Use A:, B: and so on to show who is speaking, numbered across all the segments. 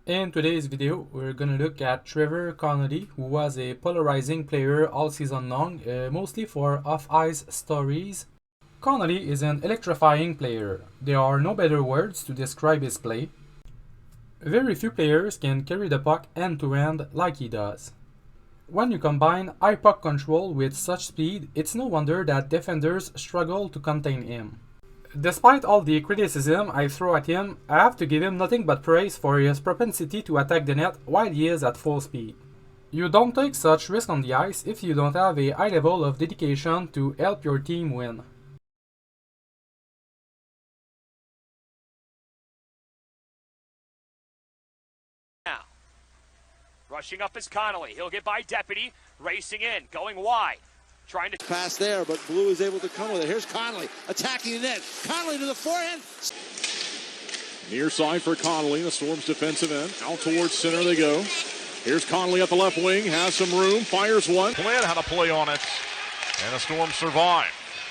A: In today's video, we're going to look at Trevor Connelly, who was a polarizing player all season long, mostly for off-ice stories. Connelly is an electrifying player. There are no better words to describe his play. Very few players can carry the puck end-to-end like he does. When you combine high puck control with such speed, it's no wonder that defenders struggle to contain him. Despite all the criticism I throw at him, I have to give him nothing but praise for his propensity to attack the net while he is at full speed. You don't take such risk on the ice if you don't have a high level of dedication to help your team win.
B: Now, rushing up is Connelly. He'll get by Deputy, racing in, going wide. Trying to
C: pass there, but Blue is able to come with it. Here's Connelly attacking the net. Connelly to the forehand.
D: Near side for Connelly, the Storm's defensive end. Out towards center they go. Here's Connelly at the left wing, has some room, fires one.
E: Plan how to play on it, and the Storm survive.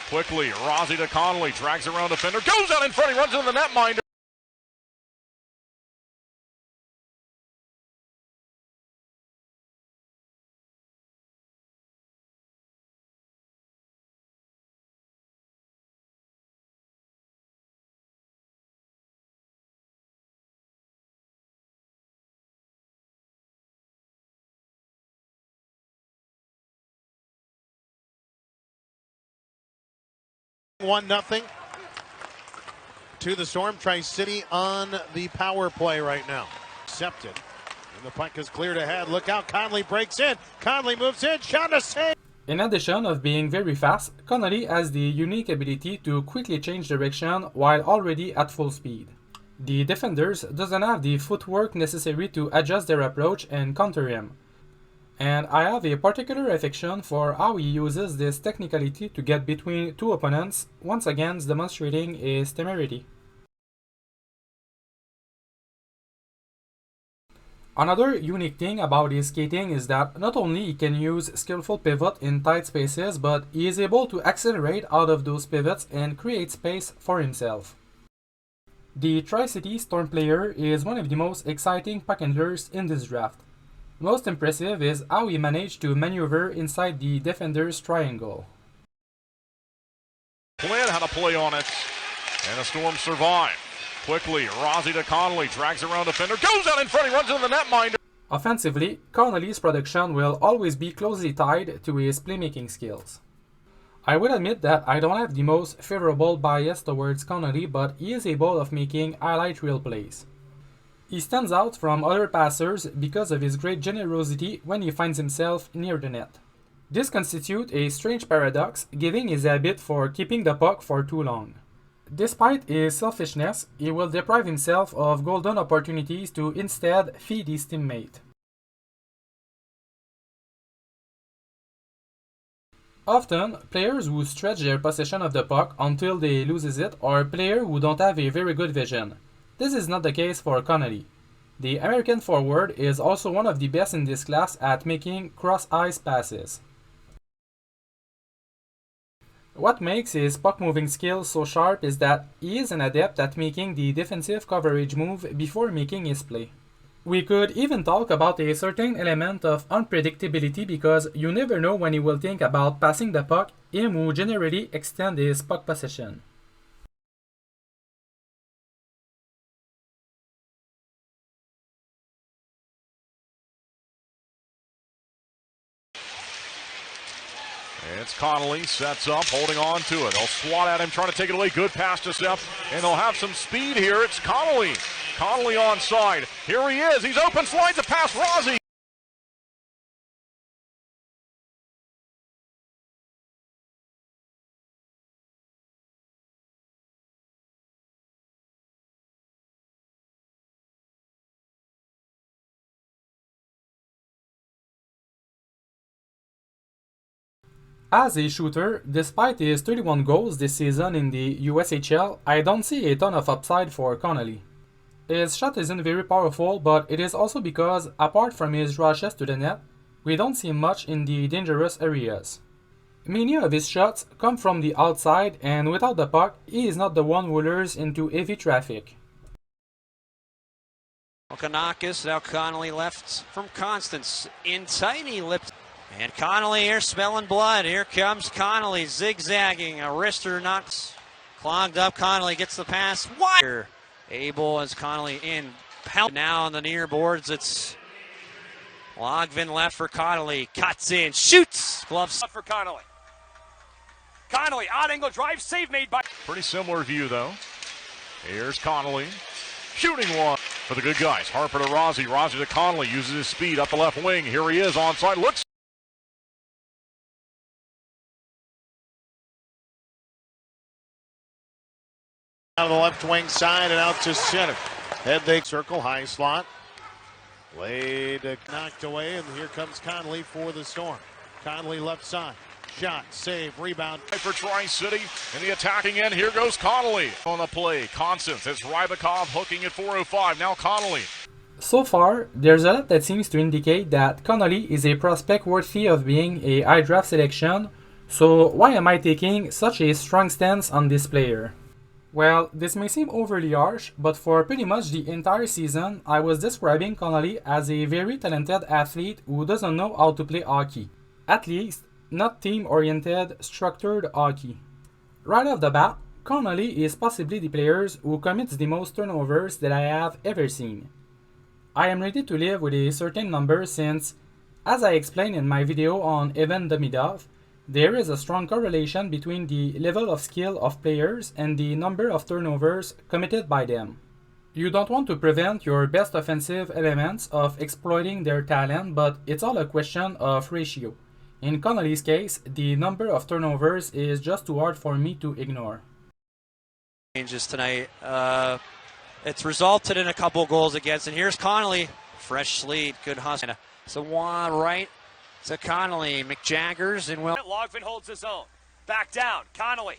E: Quickly, Rossi to Connelly, drags around defender, goes out in front, he runs into the netminder.
F: One nothing to the Storm. Tri-City on the power play right now. Accepted. And the puck is cleared ahead. Look out. Connelly breaks in. Connelly moves in. Shot a save.
A: In addition of being very fast, Connelly has the unique ability to quickly change direction while already at full speed. The defenders doesn't have the footwork necessary to adjust their approach and counter him. And I have a particular affection for how he uses this technicality to get between two opponents, once again demonstrating his temerity. Another unique thing about his skating is that not only he can use skillful pivot in tight spaces, but he is able to accelerate out of those pivots and create space for himself. The Tri-City Storm player is one of the most exciting puck handlers in this draft. Most impressive is how he managed to maneuver inside the defender's triangle.
E: Plan how to play on it, and the Storm survive. Quickly, Rossi to Connelly, drags around defender, goes out in front, he runs into the netminder.
A: Offensively, Connelly's production will always be closely tied to his playmaking skills. I will admit that I don't have the most favorable bias towards Connelly, but he is able of making highlight reel plays. He stands out from other passers because of his great generosity when he finds himself near the net. This constitutes a strange paradox, given his habit for keeping the puck for too long. Despite his selfishness, he will deprive himself of golden opportunities to instead feed his teammate. Often, players who stretch their possession of the puck until they lose it are players who don't have a very good vision. This is not the case for Connelly. The American forward is also one of the best in this class at making cross-ice passes. What makes his puck-moving skills so sharp is that he is an adept at making the defensive coverage move before making his play. We could even talk about a certain element of unpredictability because you never know when he will think about passing the puck, him who generally extend his puck possession.
E: It's Connelly, sets up, holding on to it. They'll swat at him, trying to take it away. Good pass to Steph, and they'll have some speed here. It's Connelly. Connelly onside. Here he is. He's open, slides it past Rossi.
A: As a shooter, despite his 31 goals this season in the USHL, I don't see a ton of upside for Connelly. His shot isn't very powerful, but it is also because, apart from his rushes to the net, we don't see much in the dangerous areas. Many of his shots come from the outside, and without the puck, he is not the one who lures into heavy traffic.
G: Okanakis, now Connelly left from Constance. In tiny lips. And Connelly here smelling blood. Here comes Connelly zigzagging. A wrister knocks. Clogged up. Connelly gets the pass. Wire. Abel as Connelly in. Now on the near boards. It's Logvin left for Connelly. Cuts in. Shoots. Gloves
B: For Connelly. Connelly, odd angle drive, save made by.
E: Pretty similar view, though. Here's Connelly. Shooting one for the good guys. Harper to Rossi. Rossi to Connelly. Uses his speed up the left wing. Here he is onside. Looks.
F: Out of the left wing side and out to center. Head they circle, high slot. Laid, knocked away, and here comes Connelly for the Storm. Connelly left side. Shot, save, rebound.
E: For Tri-City in the attacking end. Here goes Connelly on the play. Constance. It's Rybakov hooking at 4:05. Now Connelly.
A: So far, there's a lot that seems to indicate that Connelly is a prospect worthy of being a high draft selection, so why am I taking such a strong stance on this player? Well, this may seem overly harsh, but for pretty much the entire season, I was describing Connelly as a very talented athlete who doesn't know how to play hockey. At least, not team-oriented, structured hockey. Right off the bat, Connelly is possibly the player who commits the most turnovers that I have ever seen. I am ready to live with a certain number since, as I explained in my video on Evan Demidov, there is a strong correlation between the level of skill of players and the number of turnovers committed by them. You don't want to prevent your best offensive elements of exploiting their talent, but it's all a question of ratio. In Connelly's case, the number of turnovers is just too hard for me to ignore.
G: Changes tonight. It's resulted in a couple goals against, and here's Connelly. Fresh lead, good hustle. So one right to Connelly. McJaggers and well.
B: Logvin holds his own. Back down. Connelly.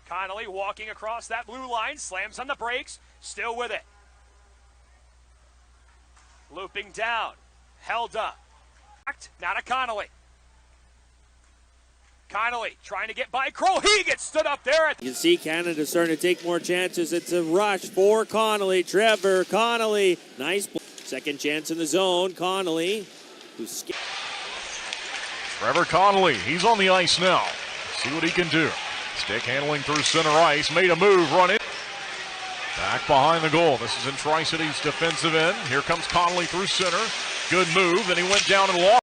B: Connelly walking across that blue line. Slams on the brakes. Still with it. Looping down. Held up. Now to Connelly. Connelly trying to get by Crow. He gets stood up there.
H: You can see Canada starting to take more chances. It's a rush for Connelly. Trevor Connelly. Nice. Second chance in the zone. Connelly.
E: Trevor Connelly. He's on the ice now. See what he can do. Stick handling through center ice. Made a move. Run in. Back behind the goal. This is in Tri-City's defensive end. Here comes Connelly through center. Good move. Then he went down and lost.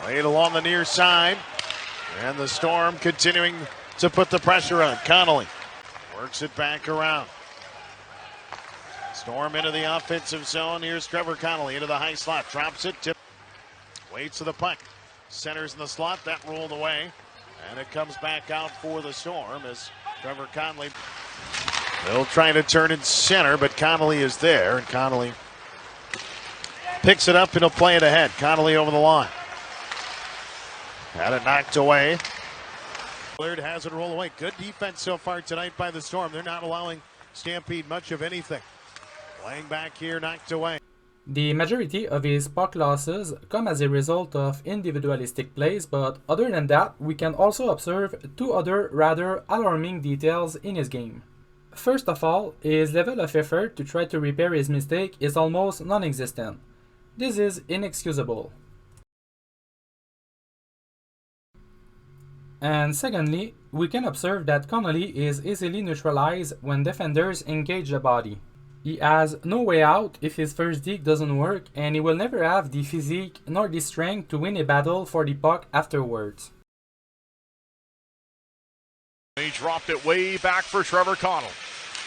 F: Laid along the near side. And the Storm continuing to put the pressure on. Connelly works it back around. Storm into the offensive zone. Here's Trevor Connelly into the high slot. Drops it. Waits for the puck. Centers in the slot. That rolled away. And it comes back out for the Storm as Trevor Connelly. They'll try to turn it center, but Connelly is there. And Connelly picks it up and he'll play it ahead. Connelly over the line. Had it knocked away. Willard has it roll away. Good defense so far tonight by the Storm. They're not allowing Stampede much of anything. Playing back here, knocked away.
A: The majority of his puck losses come as a result of individualistic plays, but other than that, we can also observe two other rather alarming details in his game. First of all, his level of effort to try to repair his mistake is almost non-existent. This is inexcusable. And secondly, we can observe that Connelly is easily neutralized when defenders engage the body. He has no way out if his first dig doesn't work, and he will never have the physique nor the strength to win a battle for the puck afterwards.
E: He dropped it way back for Trevor Connelly.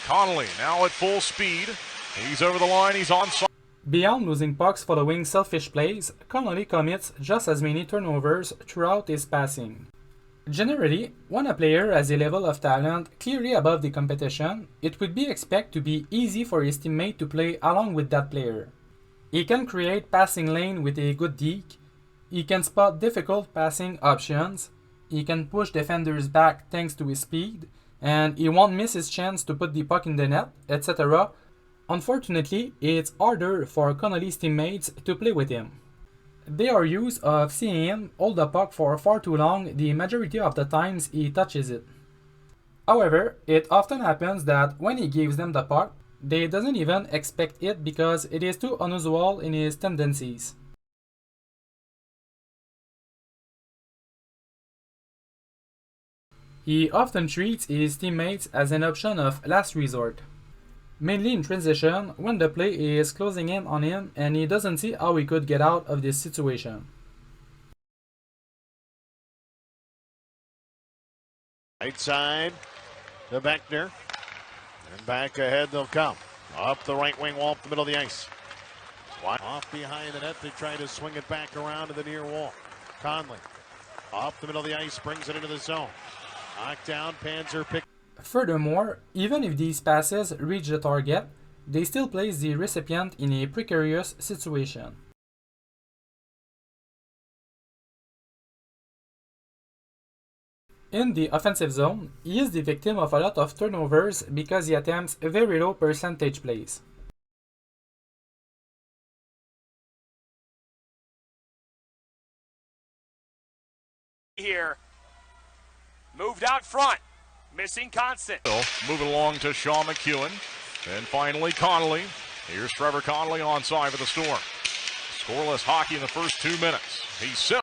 E: Connelly now at full speed. He's over the line, he's onside.
A: Beyond losing pucks following selfish plays, Connelly commits just as many turnovers throughout his passing. Generally, when a player has a level of talent clearly above the competition, it would be expected to be easy for his teammate to play along with that player. He can create passing lane with a good deke, he can spot difficult passing options, he can push defenders back thanks to his speed, and he won't miss his chance to put the puck in the net, etc. Unfortunately, it's harder for Connelly's teammates to play with him. They are used of seeing him hold the puck for far too long the majority of the times he touches it. However, it often happens that when he gives them the puck, they doesn't even expect it because it is too unusual in his tendencies. He often treats his teammates as an option of last resort. Mainly in transition, when the play is closing in on him and he doesn't see how he could get out of this situation.
F: Right side to Beckner. And back ahead they'll come. Up the right wing wall, up the middle of the ice. Off behind the net, they try to swing it back around to the near wall. Connelly, off the middle of the ice, brings it into the zone. Knocked down, Panzer pick.
A: Furthermore, even if these passes reach the target, they still place the recipient in a precarious situation. In the offensive zone, he is the victim of a lot of turnovers because he attempts very low percentage plays.
B: Here, moved out front. Missing Constant.
E: Moving along to Sean McEwen. And finally Connelly. Here's Trevor Connelly onside for the Storm. Scoreless hockey in the first 2 minutes. He's set.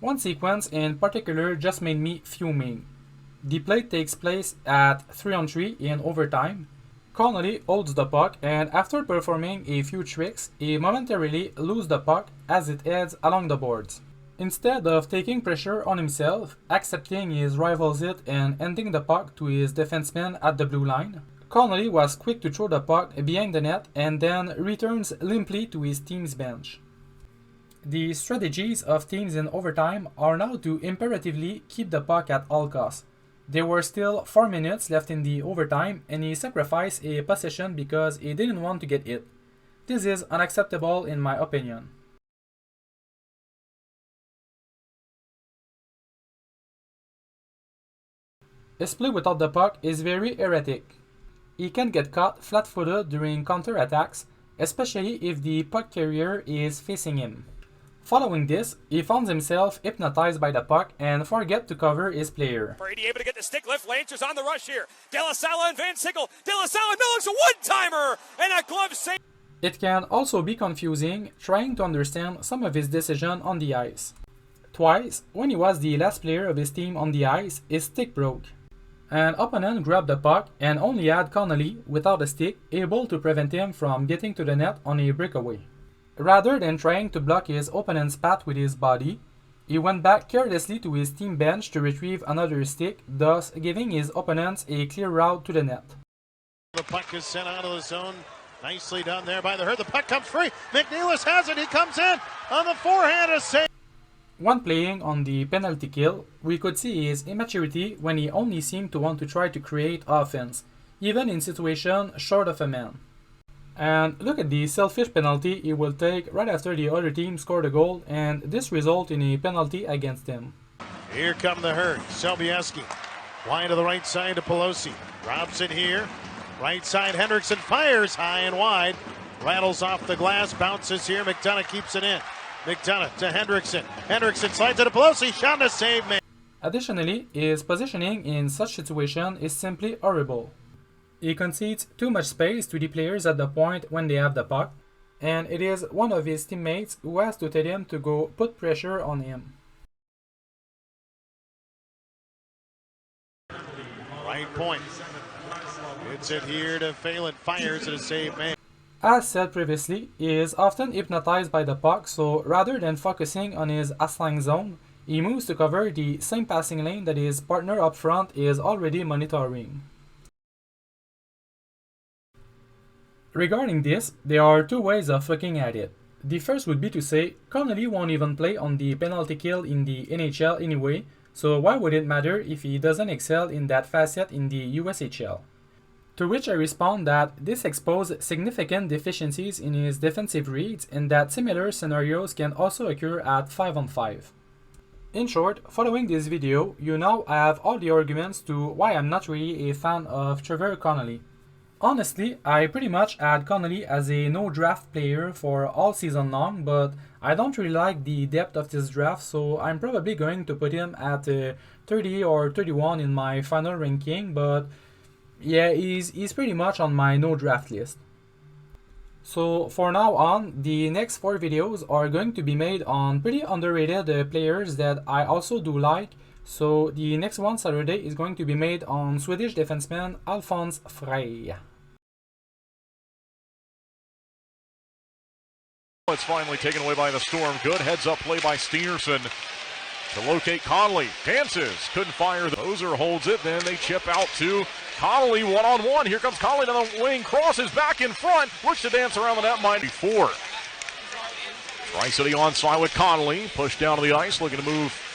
A: One sequence in particular just made me fuming. The play takes place at 3-on-3 in overtime. Connelly holds the puck and after performing a few tricks, he momentarily loses the puck as it heads along the boards. Instead of taking pressure on himself, accepting his rival's hit and handing the puck to his defenseman at the blue line, Connelly was quick to throw the puck behind the net and then returns limply to his team's bench. The strategies of teams in overtime are now to imperatively keep the puck at all costs. There were still 4 minutes left in the overtime and he sacrificed a possession because he didn't want to get hit. This is unacceptable in my opinion. His play without the puck is very erratic. He can get caught flat-footed during counter-attacks, especially if the puck carrier is facing him. Following this, he finds himself hypnotized by the puck and forgets to cover his player.
B: Brady able to get the stick lift. Lancers on the rush here. De La Salle and Van Sickle. De La Salle Miller's a one-timer and a glove save.
A: It can also be confusing trying to understand some of his decisions on the ice. Twice, when he was the last player of his team on the ice, his stick broke. An opponent grabbed the puck and only had Connelly, without a stick, able to prevent him from getting to the net on a breakaway. Rather than trying to block his opponent's path with his body, he went back carelessly to his team bench to retrieve another stick, thus giving his opponents a clear route to the net.
F: The puck is sent out of the zone. Nicely done there by the Herd. The puck comes free. McNeilis has it. He comes in on the forehand. A save.
A: When playing on the penalty kill, we could see his immaturity when he only seemed to want to try to create offense, even in situations short of a man. And look at the selfish penalty he will take right after the other team scored a goal, and this results in a penalty against him.
F: Here come the Herd. Sobieski. Wide to the right side to Pelosi. Drops it here. Right side, Hendrickson fires high and wide. Rattles off the glass, bounces here. McDonough keeps it in. McDonough to Hendrickson. Hendrickson slides to the Pelosi. Shot and a save, man.
A: Additionally, his positioning in such situation is simply horrible. He concedes too much space to the players at the point when they have the puck, and it is one of his teammates who has to tell him to go put pressure on him.
F: Right point. It's it here to Phelan, fires at a save made.
A: As said previously, he is often hypnotized by the puck, so rather than focusing on his aslang zone, he moves to cover the same passing lane that his partner up front is already monitoring. Regarding this, there are two ways of looking at it. The first would be to say, Connelly won't even play on the penalty kill in the NHL anyway, so why would it matter if he doesn't excel in that facet in the USHL? To which I respond that this exposes significant deficiencies in his defensive reads and that similar scenarios can also occur at 5-on-5. In short, following this video, you now have all the arguments to why I'm not really a fan of Trevor Connelly. Honestly, I pretty much had Connelly as a no-draft player for all season long, but I don't really like the depth of this draft, so I'm probably going to put him at 30 or 31 in my final ranking, but yeah, he's pretty much on my no-draft list. So for now on, the next 4 videos are going to be made on pretty underrated players that I also do like. So the next one Saturday is going to be made on Swedish defenseman Alphonse Frey.
E: It's finally taken away by the Storm. Good heads-up play by Steenerson to locate Connelly. Dances, couldn't fire. Moser holds it, then they chip out to Connelly one-on-one. Here comes Connelly to the wing, crosses back in front, looks to dance around the net line before. Tri-City onside with Connelly, pushed down to the ice, looking to move.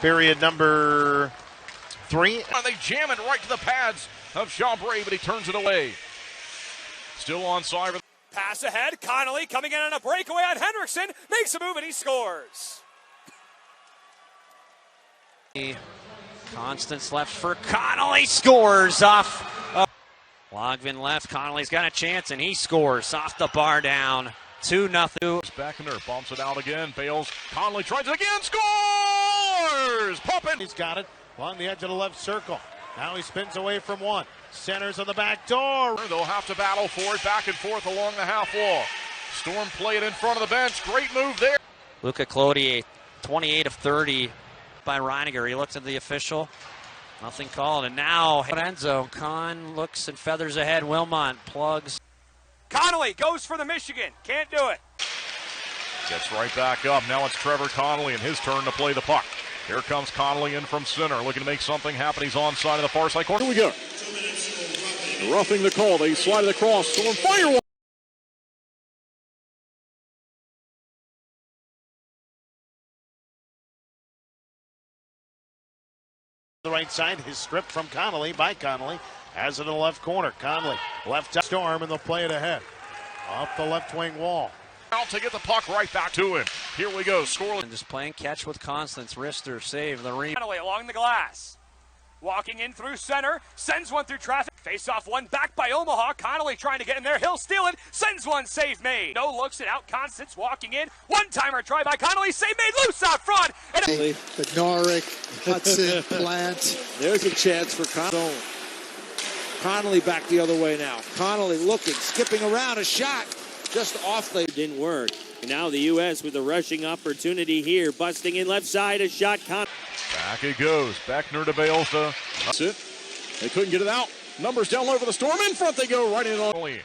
F: Period number 3.
E: They jam it right to the pads of Chambray, but he turns it away. Still onside.
B: Pass ahead, Connelly coming in on a breakaway on Henriksen, makes a move and he scores.
G: Constance left for Connelly, scores off. Logvin left, Connelly's got a chance and he scores off the bar down. 2-0.
E: Back in there, bumps it out again, Bales. Connelly tries it again, scores! Pumping.
F: He's got it along the edge of the left circle. Now he spins away from one. Centers on the back door.
E: They'll have to battle for it back and forth along the half wall. Storm play it in front of the bench. Great move there.
G: Luca Cloutier, 28 of 30 by Reiniger. He looks at the official. Nothing called. And now Enzo. Con looks and feathers ahead. Wilmot plugs.
B: Connelly goes for the Michigan, can't do it.
E: Gets right back up. Now it's Trevor Connelly and his turn to play the puck. Here comes Connelly in from center, looking to make something happen. He's onside of the far side corner.
D: Here we go. Roughing the call. They slide it across. Storm fire one.
F: The right side, his strip from Connelly by Connelly. Has it in the left corner. Connelly left to Storm and they'll play it ahead. Off the left wing wall.
E: Out to get the puck right back to him. Here we go. Scoreless.
G: And just playing catch with Constance. Rister save the rebound.
B: Connelly along the glass. Walking in through center, sends one through traffic. Face off one back by Omaha. Connelly trying to get in there. He'll steal it. Sends one, save made. No looks it out. Constance walking in. One-timer try by Connelly. Save made. Loose out front. And
C: Bednarik, Hudson, Plant. There's a chance for Connelly. Connelly back the other way now. Connelly looking, skipping around, a shot just off the...
H: Didn't work. And now the U.S. with a rushing opportunity here. Busting in left side, a shot.
E: Back it goes. Beckner to Balefa.
D: That's it. They couldn't get it out. Numbers down low for the Storm. In front they go, right in on.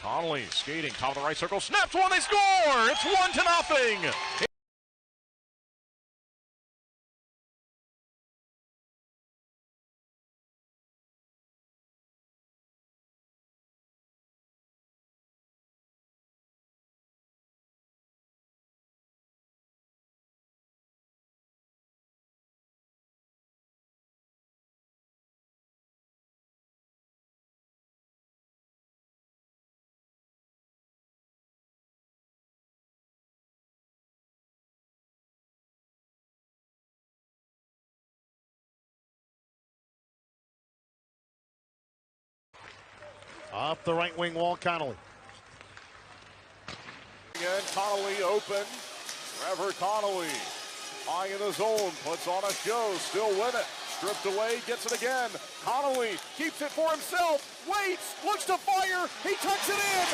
E: Connelly skating, top of the right circle. Snaps one, they score! It's 1-0.
F: Off the right wing wall, Connelly.
E: Again, Connelly open. Trevor Connelly high in the zone, puts on a show, still with it. stripped away, gets it again. Connelly keeps it for himself, waits, looks to fire, he tucks it in.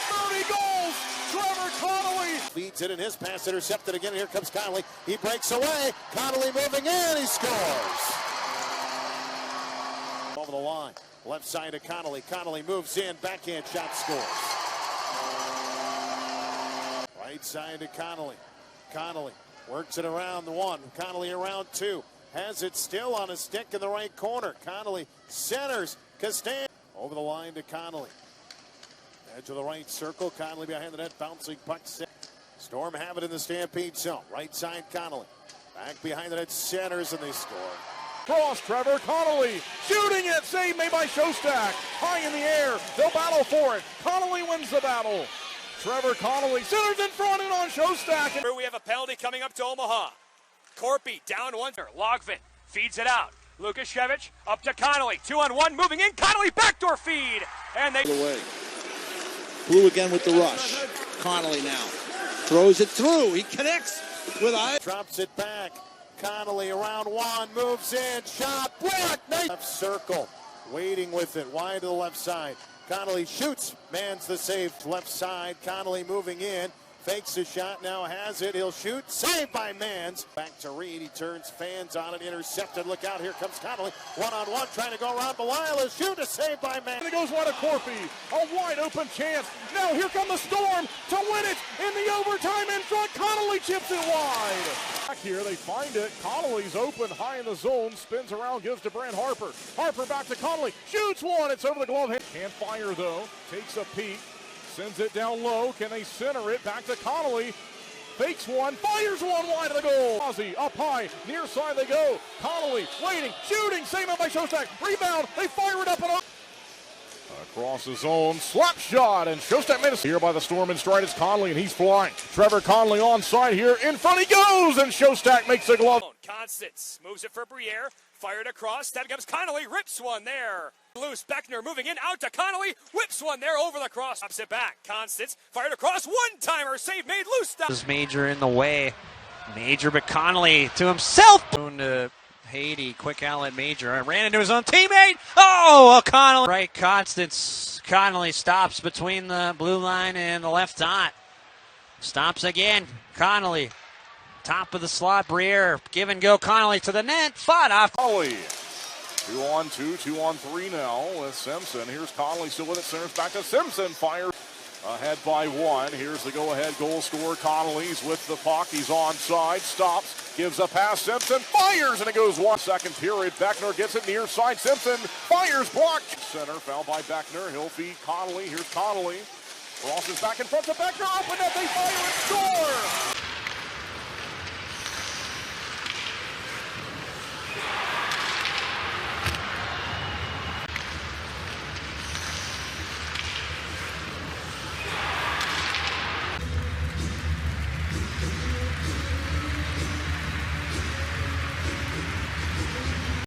E: 30 goals, Trevor Connelly.
F: Feeds it in his pass, intercepted again. Here comes Connelly. He breaks away. Connelly moving in, he scores. Over the line, left side to Connelly. Connelly moves in, backhand shot, scores. Right side to Connelly. Connelly works it around the one. Connelly around two. Has it still on a stick in the right corner. Connelly centers. Castan over the line to Connelly. Edge of the right circle. Connelly behind the net. Bouncing puck set. Storm have it in the Stampede zone. Right side Connelly. Back behind the net. Centers and they score.
E: Cross, Trevor Connelly shooting it. Save made by Shostak. High in the air. They'll battle for it. Connelly wins the battle. Trevor Connelly centers in front and on Shostak.
B: Here we have a penalty coming up to Omaha. Corpy down one. Logvin feeds it out. Lukashevich up to Connelly. 2-on-1 moving in. Connelly backdoor feed. And they
C: away. Blue again with the rush. Connelly now throws it through. He connects with eye.
F: Drops it back. Connelly around one. Moves in. Shot. Blocked. Nice. Left circle. Waiting with it. Wide to the left side. Connelly shoots, mans the save, left side. Connelly moving in, fakes a shot, now has it. He'll shoot, saved by Mans. Back to Reed, he turns, fans on it, intercepted. Look out, here comes Connelly. One-on-one, trying to go around Belial. A shoot, a save by Mans.
E: And it goes wide to Corpy. A wide open chance. Now here come the Storm to win it in the overtime in front. Connelly chips it wide. Back here, they find it. Connelly's open, high in the zone, spins around, gives to Brant Harper. Harper back to Connelly, shoots one. It's over the glove. Can't fire though. Takes a peek, sends it down low. Can they center it? Back to Connelly. Fakes one, fires one wide of the goal. Ozzy up high, near side they go. Connelly waiting, shooting, saved by Shostak. Rebound, they fire it up and up. Across the zone, slap shot, and Shostak made it here by the Storm in stride. It's Connelly, and he's flying. Trevor Connelly on side here, in front he goes, and Shostak makes a glove.
B: Constance moves it for Briere, fired across. That comes Connelly, rips one there. Loose, Beckner moving in, out to Connelly, whips one there over the cross. Pops it back, Constance fired across, one-timer, save made, loose.
G: This Major in the way. Major, but Connelly to himself. To Haiti, quick outlet Major. Ran into his own teammate. Oh, Connelly. Right, Constance. Connelly stops between the blue line and the left dot. Stops again. Connelly. Top of the slot. Briere. Give and go. Connelly to the net. Fought off.
E: Connelly. 2-on-2, 2-on-3 now with Simpson. Here's Connelly still with it. Centers back to Simpson. Fires ahead by one. Here's the go-ahead goal scorer. Connelly's with the puck. He's onside. Stops. Gives a pass. Simpson fires, and it goes 1 second period. Beckner gets it near side. Simpson fires. Blocked. Center foul by Beckner. He'll feed Connelly. Here's Connelly. Crosses back in front to Beckner. Open net. They fire and score.